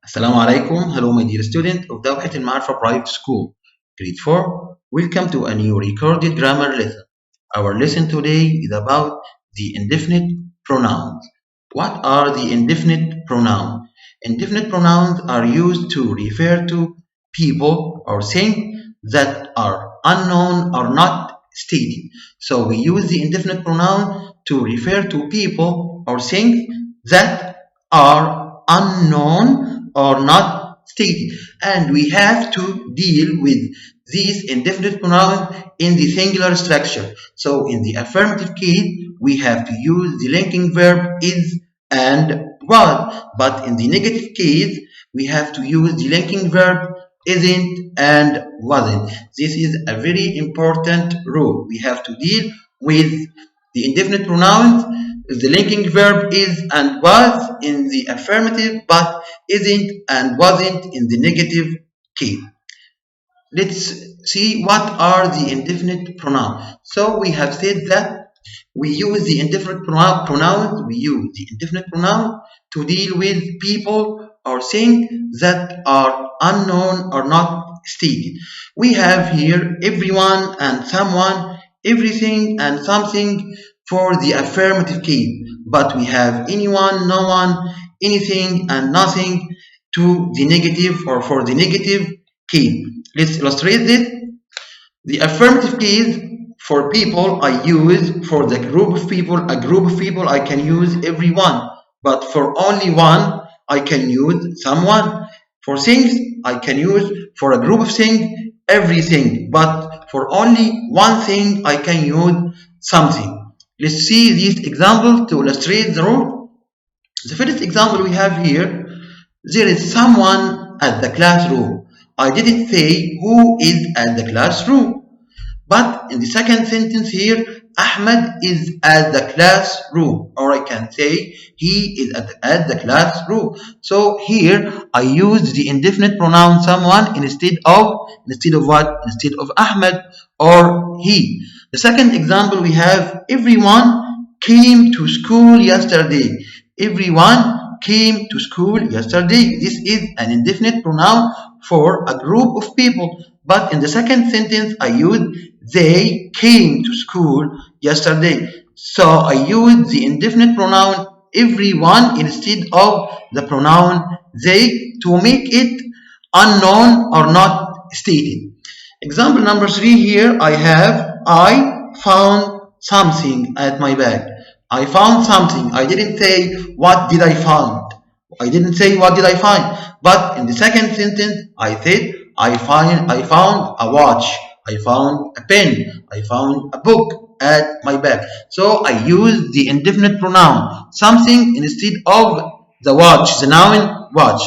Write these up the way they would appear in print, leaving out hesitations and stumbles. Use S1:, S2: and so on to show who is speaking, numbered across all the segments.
S1: Assalamu alaikum. Hello, my dear student of دوحة المعرفة Private School, Grade 4. Welcome to a new recorded grammar lesson. Our lesson today is about the indefinite pronouns. What are the indefinite pronouns? Indefinite pronouns are used to refer to people or things that are unknown or not stated. So we use the indefinite pronoun to refer to people or things that are unknown or not stated, and we have to deal with these indefinite pronouns in the singular structure. So in the affirmative case we have to use the linking verb is and was, but in the negative case we have to use the linking verb isn't and wasn't. This is a very important rule. We have to deal with the indefinite pronouns, the linking verb is and was in the affirmative, but isn't and wasn't in the negative case. Let's see what are the indefinite pronouns. So we have said that we use the indefinite pronouns. We use the indefinite pronoun to deal with people or things that are unknown or not stated. We have here everyone and someone, everything and something for the affirmative case, but we have anyone, no one, anything and nothing to the negative or for the negative case. Let's illustrate this. The affirmative case for people I use for the group of people, a group of people I can use everyone, but for only one I can use someone. For things I can use for a group of things everything, but for only one thing I can use something. Let's see these examples to illustrate the rule. The first example we have here, there is someone at the classroom. I didn't say who is at the classroom. But in the second sentence here, Ahmed is at the classroom, or I can say he is at the classroom. So here I use the indefinite pronoun someone instead of what? Instead of Ahmed or he. The second example we have everyone came to school yesterday. Everyone came to school yesterday. This is an indefinite pronoun for a group of people. But in the second sentence I use they came to school yesterday. So I use the indefinite pronoun everyone instead of the pronoun they to make it unknown or not stated. Example number 3 here I have I found something at my bag. I found something. I didn't say what did I find. I didn't say what did I find. But in the second sentence I said I found a watch. I found a pen. I found a book at my bag. So I use the indefinite pronoun something instead of the watch, the noun watch.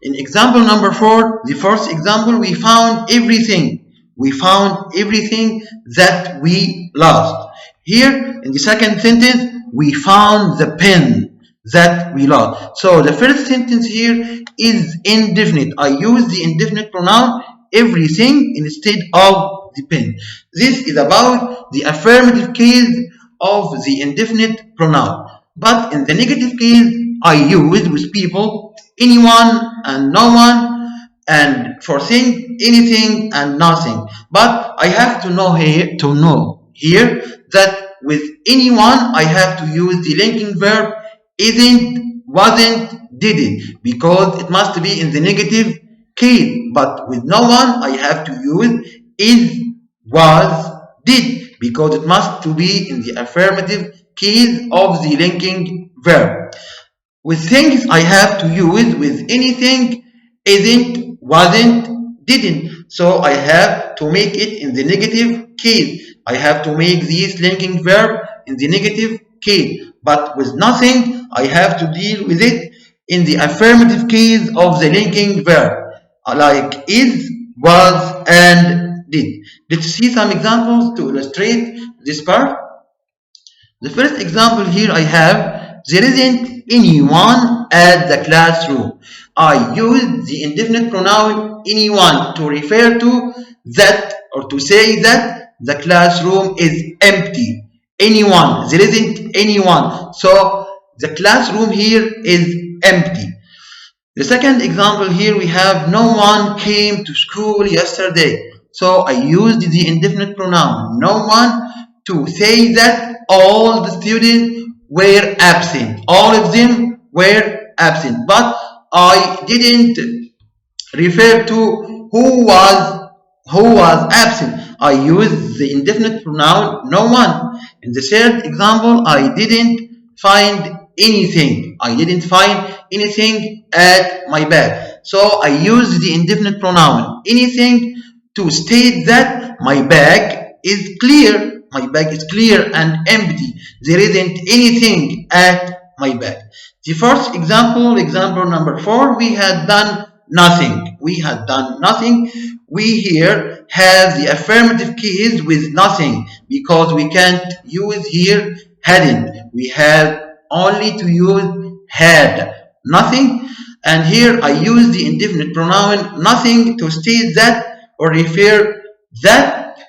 S1: In example number 4, the first example, we found everything. We found everything that we lost. Here in the second sentence, we found the pen that we lost. So the first sentence here is indefinite. I use the indefinite pronoun everything instead of the pen. This is about the affirmative case of the indefinite pronoun. But in the negative case, I use with people anyone and no one, and for things anything and nothing. But I have to know here that with anyone I have to use the linking verb isn't, wasn't, didn't, because it must be in the negative case. But with no one I have to use is, was, did, because it must to be in the affirmative case of the linking verb. With things I have to use with anything isn't, wasn't, didn't. So I have to make it in the negative case. I have to make this linking verb in the negative case. But with nothing, I have to deal with it in the affirmative case of the linking verb, like is, was, and did. Let's see some examples to illustrate this part. The first example here I have, there isn't anyone at the classroom. I use the indefinite pronoun anyone to refer to that or to say that the classroom is empty. Anyone, there isn't anyone. So the classroom here is empty. The second example here we have no one came to school yesterday. So I used the indefinite pronoun no one to say that all the students were absent. All of them were absent. But I didn't refer to who was absent. I used the indefinite pronoun no one. In the third example, I didn't find anything. I didn't find anything at my bag. So I used the indefinite pronoun anything to state that my bag is clear. My bag is clear and empty. There isn't anything at my bag. The first example, example number 4, we had done nothing. We had done nothing. We here have the affirmative case with nothing because we can't use here hadn't. We have only to use had. Nothing. And here I use the indefinite pronoun nothing to state that or refer that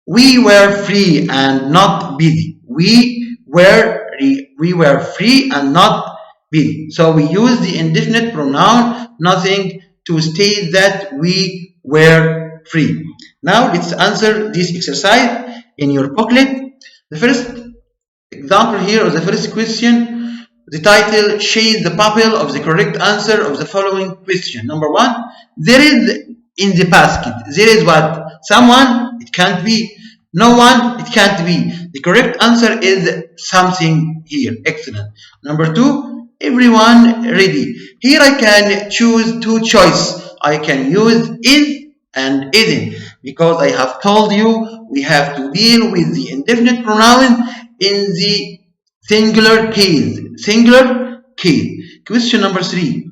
S1: we were free and not busy. We were free and not busy. So we use the indefinite pronoun nothing to state that we were free. Now let's answer this exercise in your booklet. The first example here, or the first question, the title shades the bubble of the correct answer of the following question. Number 1, there is in the basket. There is what? Someone? It can't be. No one? It can't be. The correct answer is something here. Excellent. Number 2, everyone ready. Here I can choose two choices. I can use is and isn't because I have told you we have to deal with the indefinite pronoun in the singular case. Singular case. Question number 3.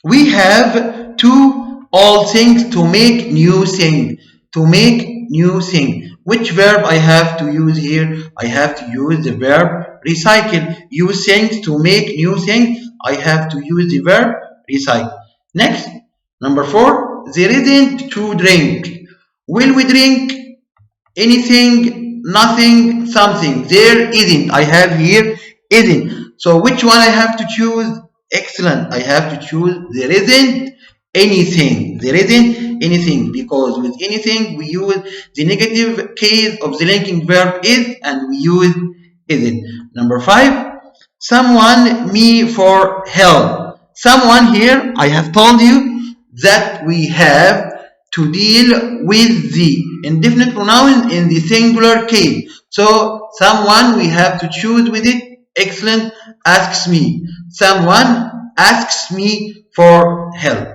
S1: We have to all things to make new thing. To make new thing. Which verb I have to use here? I have to use the verb recycle. Use things to make new things. I have to use the verb recycle. Next, number 4, there isn't to drink. Will we drink anything, nothing, something? There isn't. I have here isn't. So which one I have to choose? Excellent. I have to choose there isn't anything. There isn't anything because with anything we use the negative case of the linking verb is and we use isn't. Number 5, someone me for help. Someone here, I have told you that we have to deal with the indefinite pronoun in the singular case. So someone we have to choose with it. Excellent. Asks me. Someone asks me for help.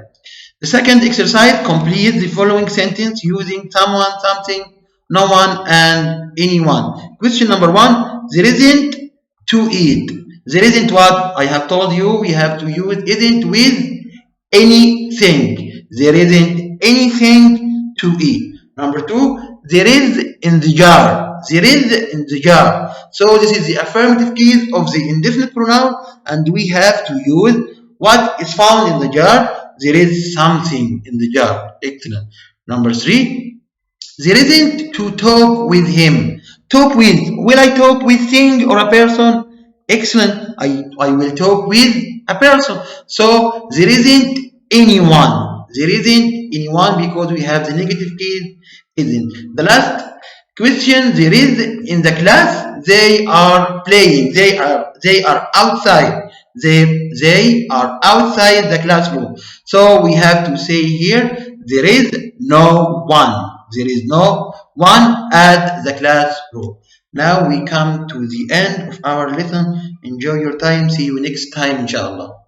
S1: The second exercise, complete the following sentence using someone, something, no one, and anyone. Question number 1, there isn't to eat. There isn't what? I have told you we have to use isn't with anything. There isn't anything to eat. Number 2, there is in the jar. There is in the jar. So this is the affirmative case of the indefinite pronoun and we have to use what is found in the jar. There is something in the jar. Excellent. Number 3, there isn't to talk with him. Talk with. Will I talk with thing or a person? Excellent. I will talk with a person. So there isn't anyone. There isn't anyone because we have the negative case isn't. The last question, there is in the class. They are playing. They are outside. They are outside the classroom. So we have to say here there is no one. There is no one at the classroom. Now we come to the end of our lesson. Enjoy your time. See you next time, inshallah.